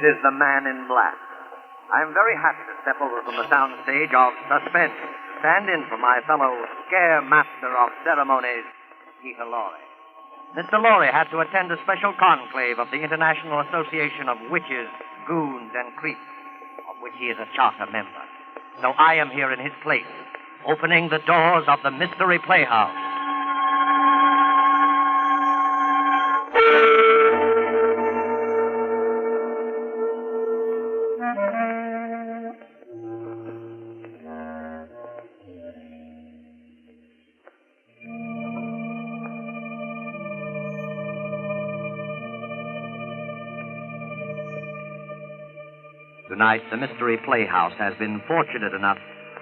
is the Man in Black. I'm very happy to step over from the soundstage of Suspense to stand in for my fellow scare master of ceremonies, Peter Lorre. Mr. Lorre had to attend a special conclave of the International Association of Witches, Goons, and Creeps, of which he is a charter member. So I am here in his place, opening the doors of the Mystery Playhouse. Tonight, the Mystery Playhouse has been fortunate enough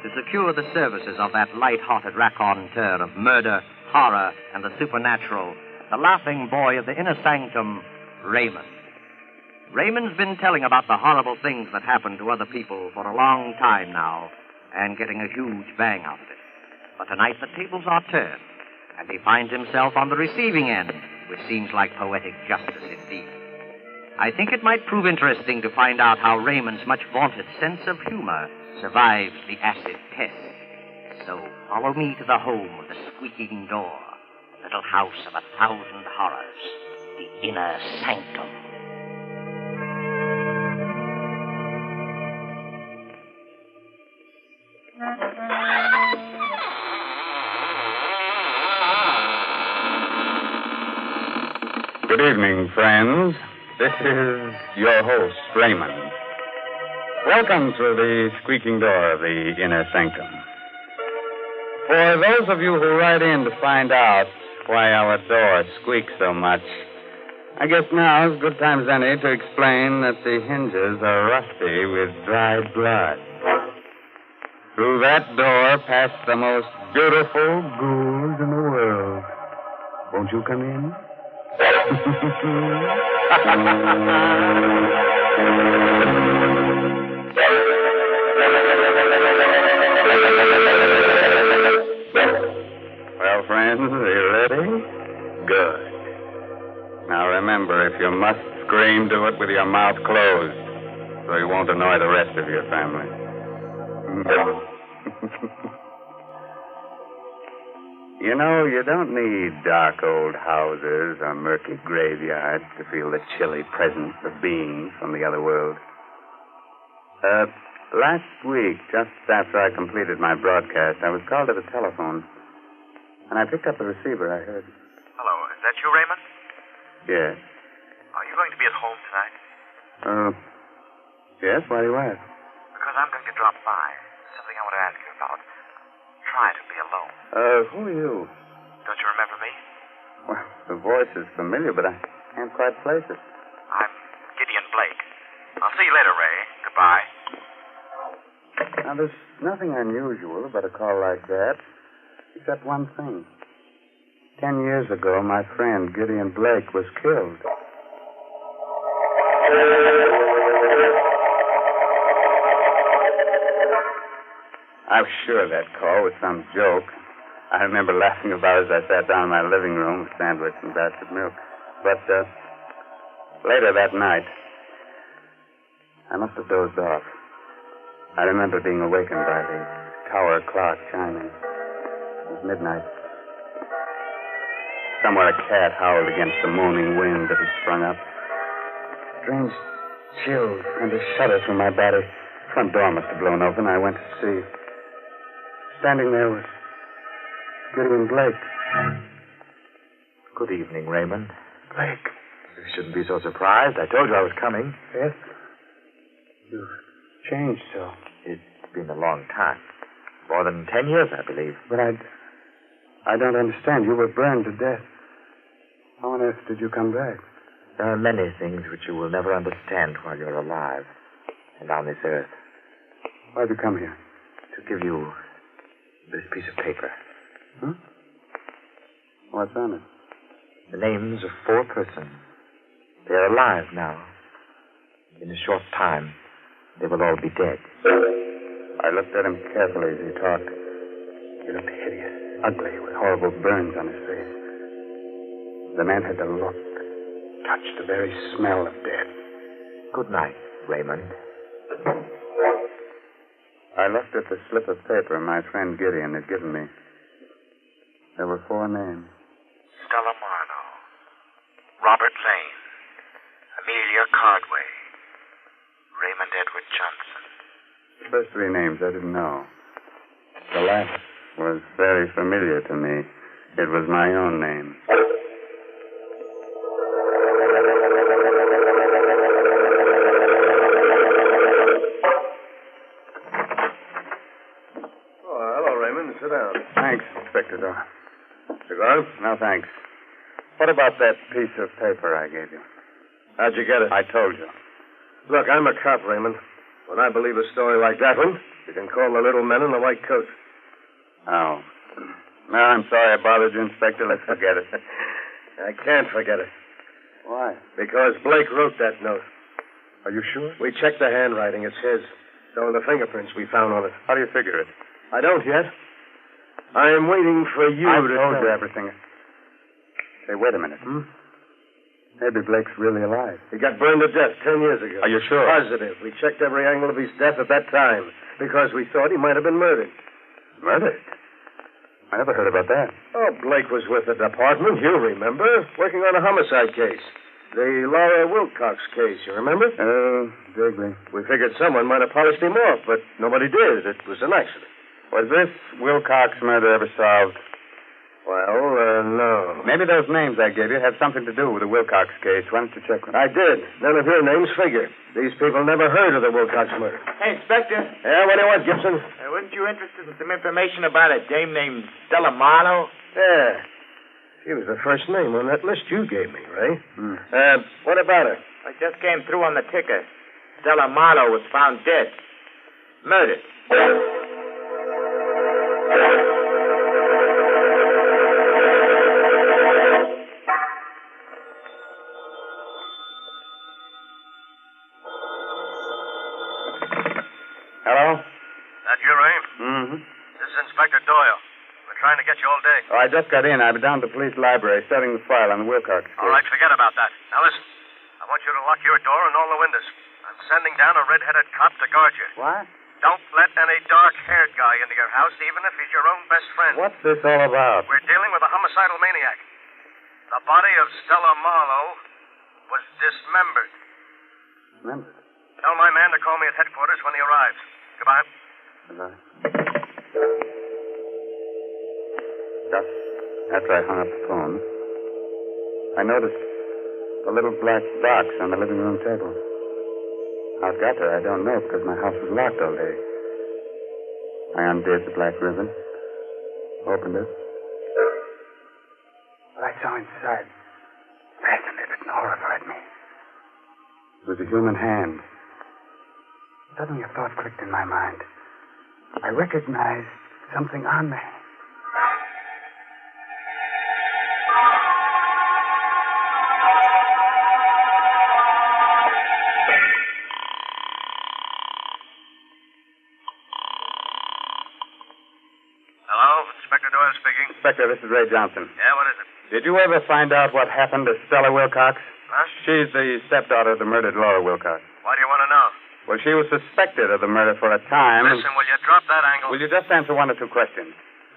to secure the services of that light-hearted raconteur of murder, horror, and the supernatural, the laughing boy of the inner sanctum, Raymond. Raymond's been telling about the horrible things that happen to other people for a long time now, and getting a huge bang out of it. But tonight the tables are turned, and he finds himself on the receiving end, which seems like poetic justice indeed. I think it might prove interesting to find out how Raymond's much vaunted sense of humor survives the acid test. So follow me to the home of the squeaking door, little house of 1,000 horrors, the inner sanctum. Good evening, friends. This is your host, Raymond. Welcome to the squeaking door of the inner sanctum. For those of you who write in to find out why our door squeaks so much, I guess now is as good time as any to explain that the hinges are rusty with dried blood. Through that door pass the most beautiful ghouls in the world. Won't you come in? Well, friends, are you ready? Good. Now remember, if you must scream, do it with your mouth closed, so you won't annoy the rest of your family. You know, you don't need dark old houses or murky graveyards to feel the chilly presence of beings from the other world. Last week, just after I completed my broadcast, I was called to the telephone. And I picked up the receiver. I heard... Hello, is that you, Raymond? Yes. Are you going to be at home tonight? Yes, why do you ask? Because I'm going to drop by. Something I want to ask you about. Try to be alone. Who are you? Don't you remember me? Well, the voice is familiar, but I can't quite place it. I'm Gideon Blake. I'll see you later, Ray. Goodbye. Now, there's nothing unusual about a call like that, except one thing. 10 years ago, my friend Gideon Blake was killed. I was sure that call was some joke. I remember laughing about it as I sat down in my living room with a sandwich and a glass of milk. But later that night, I must have dozed off. I remember being awakened by the tower clock chiming. It was midnight. Somewhere a cat howled against the moaning wind that had sprung up. Strange chills and a shudder through my body. The front door must have blown open. I went to see. Standing there was Gideon Blake. Good evening, Raymond. Blake. You shouldn't be so surprised. I told you I was coming. Yes? You've changed so. It's been a long time. More than 10 years, I believe. But I don't understand. You were burned to death. How on earth did you come back? There are many things which you will never understand while you're alive and on this earth. Why'd you come here? To give you this piece of paper. Huh? What's on it? The names of 4 persons. They're alive now. In a short time, they will all be dead. I looked at him carefully as he talked. He looked hideous, ugly, with horrible burns on his face. The man had the look, touched the very smell of death. Good night. Raymond. I looked at the slip of paper my friend Gideon had given me. There were 4 names. Stella Marlowe, Robert Lane, Amelia Cardway, Raymond Edward Johnson. The first 3 names I didn't know. The last was very familiar to me. It was my own name. Oh, hello, Raymond. Sit down. Thanks, Inspector Doyle. Cigar? No, thanks. What about that piece of paper I gave you? How'd you get it? I told you. Look, I'm a cop, Raymond. When I believe a story like that one, you can call the little men in the white coat. Oh. No, I'm sorry I bothered you, Inspector. Let's forget it. I can't forget it. Why? Because Blake wrote that note. Are you sure? We checked the handwriting. It's his. So are the fingerprints we found on it. How do you figure it? I don't yet. I am waiting for you I to told tell you me. everything. Hey, wait a minute. Maybe Blake's really alive. He got burned to death 10 years ago. Are you sure? Positive. We checked every angle of his death at that time because we thought he might have been murdered. Murdered? I never heard about that. Oh, Blake was with the department, you remember, working on a homicide case. The Laura Wilcox case, you remember? Vaguely. We figured someone might have polished him off, but nobody did. It was an accident. Was this Wilcox murder ever solved? Well, no. Maybe those names I gave you have something to do with the Wilcox case. Why don't you check them? I did. None of your names figure. These people never heard of the Wilcox murder. Hey, Inspector, Yeah, what do you want, Gibson? weren't you interested in some information about a dame named Stella Marlowe? Yeah. She was the first name on that list you gave me, Ray. Hmm. What about her? I just came through on the ticker. Stella Marlowe was found dead. Murdered. Hello? That you, Ray? Mm-hmm. This is Inspector Doyle. We're trying to get you all day. Oh, I just got in. I've been down to the police library setting the file on the Wilcox case. All right, forget about that. Now listen, I want you to lock your door and all the windows. I'm sending down a red-headed cop to guard you. What? Don't let any dark-haired guy into your house, even if he's your own best friend. What's this all about? We're dealing with a homicidal maniac. The body of Stella Marlowe was dismembered. Remember? Tell my man to call me at headquarters when he arrives. Goodbye. Goodbye. Just after I hung up the phone, I noticed a little black box on the living room table. How it got there, I don't know, because my house was locked all day. I undid the black ribbon, opened it. What I saw inside fascinated and horrified me. It was a human hand. Suddenly a thought clicked in my mind. I recognized something on the hand. Hello, Inspector Doyle speaking. Inspector, this is Ray Johnson. Yeah, what is it? Did you ever find out what happened to Stella Wilcox? Huh? She's the stepdaughter of the murdered Laura Wilcox. Why do you want to know? Well, she was suspected of the murder for a time. Listen, will you drop that angle? Will you just answer 1 or 2 questions?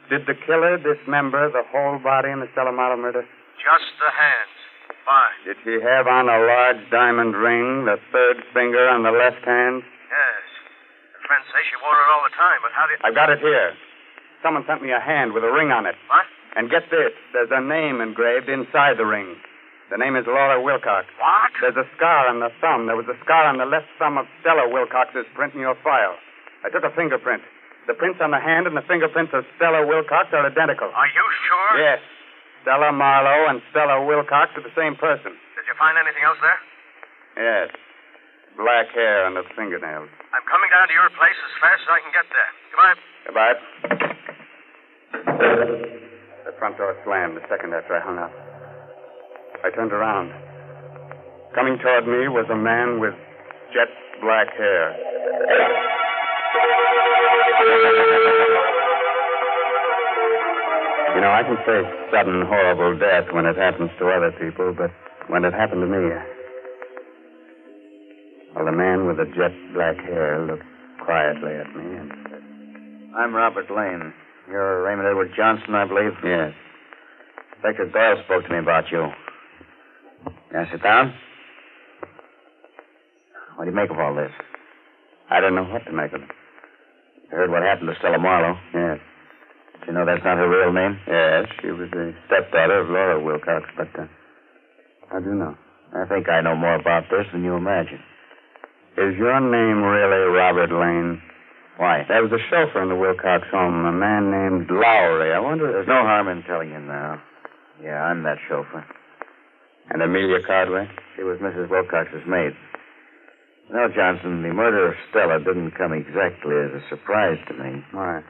Did the killer dismember the whole body in the Stella Marlowe murder? Just the hands. Fine. Did she have on a large diamond ring, the 3rd finger on the left hand? Yes. Her friends say she wore it all the time, but how do you... I've got it here. Someone sent me a hand with a ring on it. What? And get this, there's a name engraved inside the ring. The name is Laura Wilcox. What? There's a scar on the thumb. There was a scar on the left thumb of Stella Wilcox's print in your file. I took a fingerprint. The prints on the hand and the fingerprints of Stella Wilcox are identical. Are you sure? Yes. Stella Marlowe and Stella Wilcox are the same person. Did you find anything else there? Yes. Black hair on the fingernails. I'm coming down to your place as fast as I can get there. Goodbye. Goodbye. The front door slammed a second after I hung up. I turned around. Coming toward me was a man with jet black hair. You know, I can face sudden, horrible death when it happens to other people, but when it happened to me, Well, the man with the jet black hair looked quietly at me and said, I'm Robert Lane. You're Raymond Edward Johnson, I believe? yes. Inspector Doyle spoke to me about you. Now, sit down. What do you make of all this? I don't know what to make of it. You heard what happened to Stella Marlowe? Yes. Did you know that's not her real name? Yes, she was the stepdaughter of Laura Wilcox, but I do know. I think I know more about this than you imagine. Is your name really Robert Lane? Why? There was a chauffeur in the Wilcox home, a man named Lowry. I wonder if... There's no harm in telling you now. Yeah, I'm that chauffeur. And Amelia Cardway? She was Mrs. Wilcox's maid. You know, Johnson, the murder of Stella didn't come exactly as a surprise to me. Why?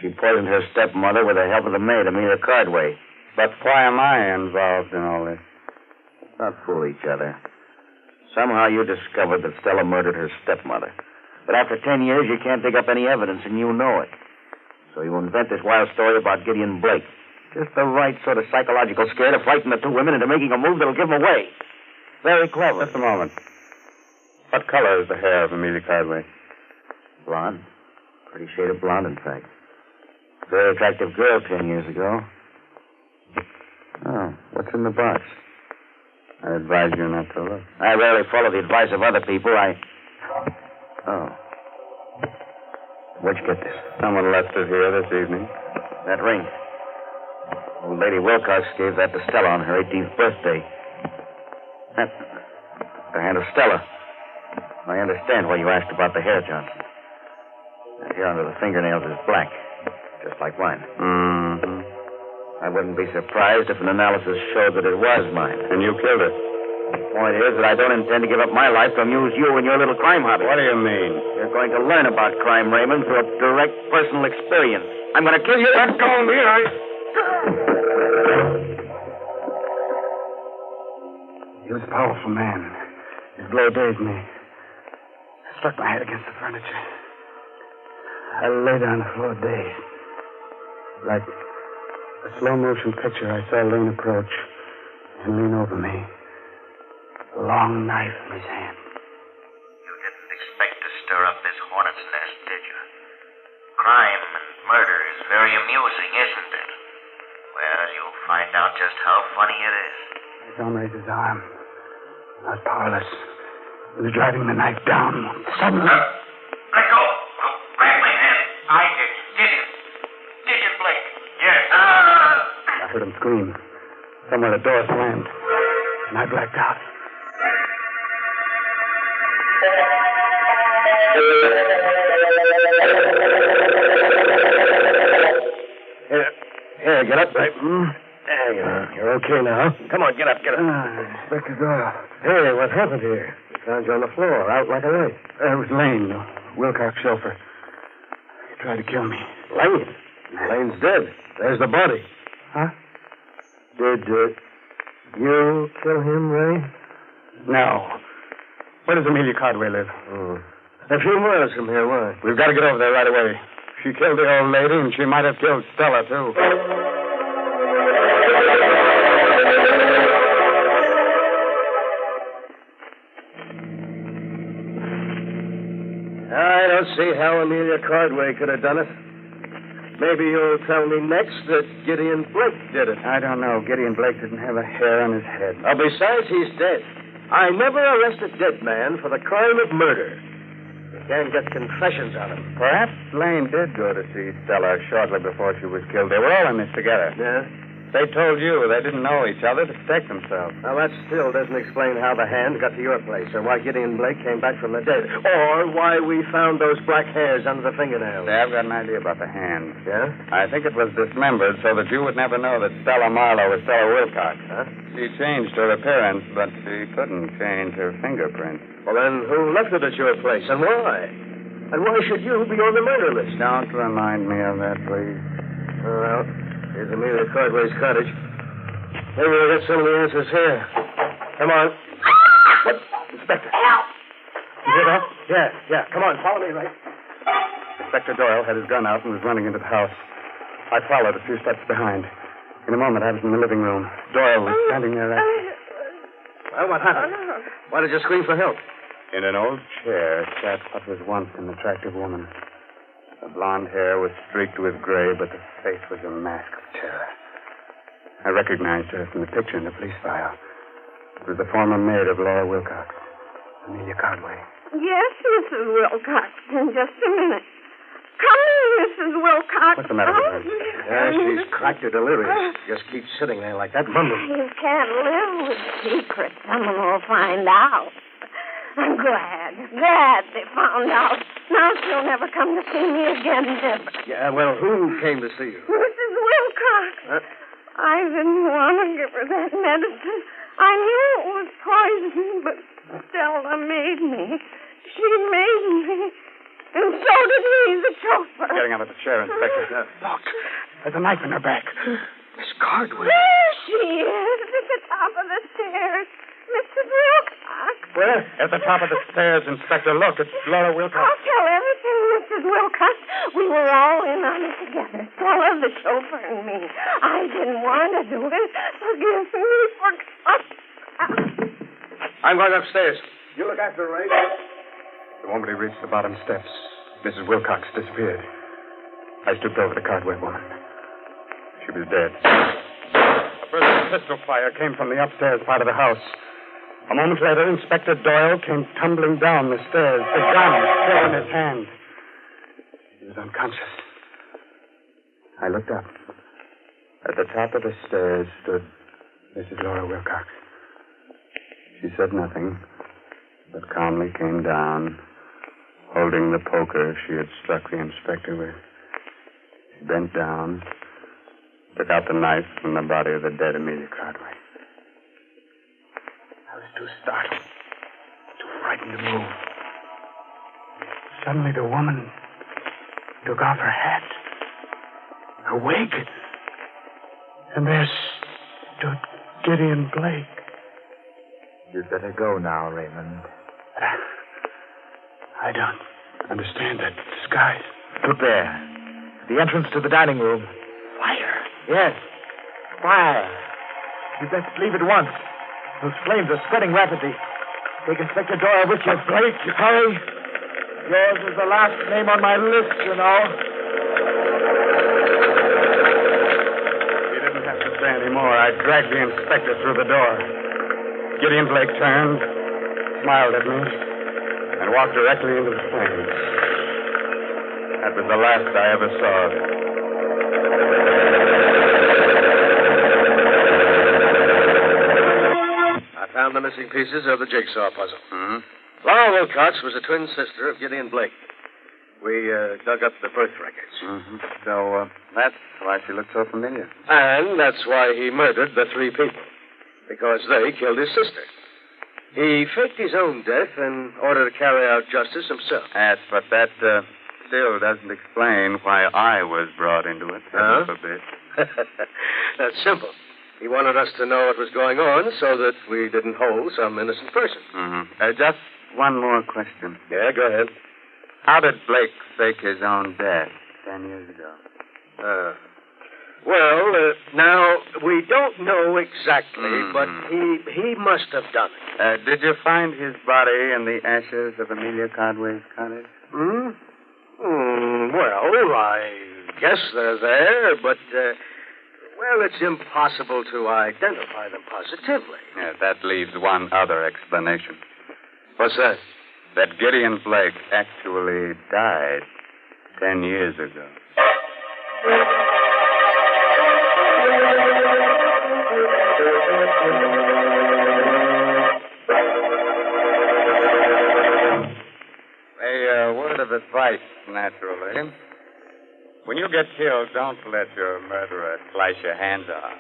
She poisoned her stepmother with the help of the maid, Amelia Cardway. But why am I involved in all this? Let's not fool each other. Somehow you discovered that Stella murdered her stepmother. But after 10 years, you can't dig up any evidence, and you know it. So you invent this wild story about Gideon Blake. Just the right sort of psychological scare to frighten the two women into making a move that'll give them away. Very clever. Just a moment. What color is the hair of Amelia Cardway? Blonde. Pretty shade of blonde, in fact. Very attractive girl 10 years ago. Oh, what's in the box? I advise you not to look. I rarely follow the advice of other people. Oh. Where'd you get this? Someone left it here this evening. That ring. Old Lady Wilcox gave that to Stella on her 18th birthday. That's the hand of Stella. I understand why you asked about the hair, Johnson. That hair under the fingernails is black, just like mine. Mm-hmm. I wouldn't be surprised if an analysis showed that it was mine. And you killed it. The point is that I don't intend to give up my life to amuse you and your little crime hobby. What do you mean? You're going to learn about crime, Raymond, through a direct personal experience. I'm going to kill you. Let go of me, He was a powerful man. His blow dazed me. I struck my head against the furniture. I lay down on the floor dazed. Like a slow-motion picture, I saw Lane approach and lean over me. A long knife in his hand. You didn't expect to stir up this hornet's nest, did you? Crime and murder is very amusing, isn't it? Well, you'll find out just how funny it is. His arm raised his arm. I was powerless. He was driving the knife down. Suddenly... Let go. Grab my hand. I did. Gideon Blake. Yes. I heard him scream. Somewhere the door slammed, and I blacked out. Here, get up, right? There you are. You're okay now. Come on, get up. Inspector Doyle. Hey, what happened here? We found you on the floor, out like a light. It was Lane, the Wilcox chauffeur. He tried to kill me. Lane? Lane's dead. There's the body. Huh? Did you kill him, Ray? No. Where does Amelia Cardway live? A few miles from here. Why? We've got to get over there right away. She killed the old lady, and she might have killed Stella, too. I don't see how Amelia Cardway could have done it. Maybe you'll tell me next that Gideon Blake did it. I don't know. Gideon Blake didn't have a hair on his head. Besides, he's dead. I never arrest a dead man for the crime of murder. You can't get confessions on him. Perhaps Lane did go to see Stella shortly before she was killed. They were all in this together. Yeah? They told you they didn't know each other to protect themselves. Now, that still doesn't explain how the hand got to your place, or why Gideon Blake came back from the dead, or why we found those black hairs under the fingernails. I've got an idea about the hand. Yeah? I think it was dismembered so that you would never know that Stella Marlowe was Stella Wilcox. Huh? She changed her appearance, but she couldn't change her fingerprints. Well, then, who left it at your place, and why? And why should you be on the murder list? Don't remind me of that, please. Well, here's Amelia Cardway's cottage. Maybe we'll get some of the answers here. Come on. What? Inspector. Help! You hear that? Yeah. Come on, follow me, Ray. Inspector Doyle had his gun out and was running into the house. I followed a few steps behind. In a moment, I was in the living room. Doyle was standing there. Well, what happened? Why did you scream for help? In an old chair sat what was once an attractive woman. The blonde hair was streaked with gray, but the face was a mask of terror. I recognized her from the picture in the police file. It was the former maid of Laura Wilcox, Amelia Conway. Yes, Mrs. Wilcox. In just a minute. Come in, Mrs. Wilcox. What's the matter with her? Yeah, she's cracked or delirious. Just keeps sitting there like that, mumbling. You can't live with secrets. Someone will find out. I'm glad they found out. Now she'll never come to see me again, never. Yeah, well, who came to see you? Mrs. Wilcox. I didn't want to give her that medicine. I knew it was poison, but Stella made me. She made me. And so did he, the chauffeur. Getting out of the chair, Inspector. Look, there's a knife in her back. Miss Cardwell. There she is, at the top of the stairs. Mrs. Wilcox. Where? At the top of the stairs, Inspector. Look, it's Laura Wilcox. I'll tell everything, Mrs. Wilcox. We were all in on it together. Stella, the chauffeur, and me. I didn't want to do it. Forgive me. I'm going upstairs. You look after Ray. The moment he reached the bottom steps, Mrs. Wilcox disappeared. I stooped over the Cardwell woman. She was dead. A burst of pistol fire came from the upstairs part of the house. A moment later, Inspector Doyle came tumbling down the stairs, the gun still in his hand. He was unconscious. I looked up. At the top of the stairs stood Mrs. Laura Wilcox. She said nothing, but calmly came down, holding the poker she had struck the inspector with. She bent down, took out the knife from the body of the dead Amelia Cardwell. I was too startled, too frightened to move. Suddenly the woman took off her hat, her wig, and there stood Gideon Blake. You'd better go now, Raymond. I don't understand that disguise. Look there. The entrance to the dining room. Fire. Yes. Fire. You'd best leave at once. Those flames are spreading rapidly. Take Inspector Doyle with you. Blake, hurry. Yours is the last name on my list, you know. He didn't have to say any more. I dragged the inspector through the door. Gideon Blake turned, smiled at me, and walked directly into the flames. That was the last I ever saw of him. I found the missing pieces of the jigsaw puzzle. Mm-hmm. Laura Wilcox was a twin sister of Gideon Blake. We dug up the birth records. Mm-hmm. So that's why she looked so familiar. And that's why he murdered the three people. Because they killed his sister. He faked his own death in order to carry out justice himself. Yes, but that still doesn't explain why I was brought into it. Heaven forbid. That's simple. He wanted us to know what was going on so that we didn't hold some innocent person. Mm-hmm. Just one more question. Yeah, go ahead. How did Blake fake his own death 10 years ago? Now, we don't know exactly, but he must have done it. Did you find his body in the ashes of Amelia Cardwell's cottage? Well, I guess they're there, but, it's impossible to identify them positively. Yeah, that leaves one other explanation. What's that? That Gideon Blake actually died 10 years ago. A word of advice, naturally. When you get killed, don't let your murderer slice your hands off.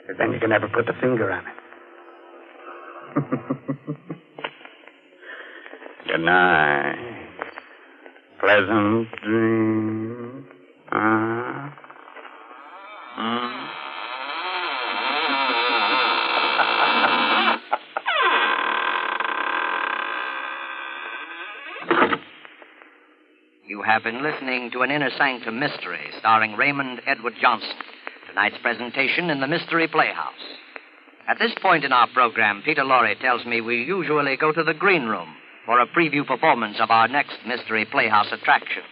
Because then you can never put the finger on it. Good night. Pleasant dreams. You have been listening to an Inner Sanctum mystery starring Raymond Edward Johnston. Tonight's presentation in the Mystery Playhouse. At this point in our program, Peter Lorre tells me we usually go to the green room for a preview performance of our next Mystery Playhouse attraction.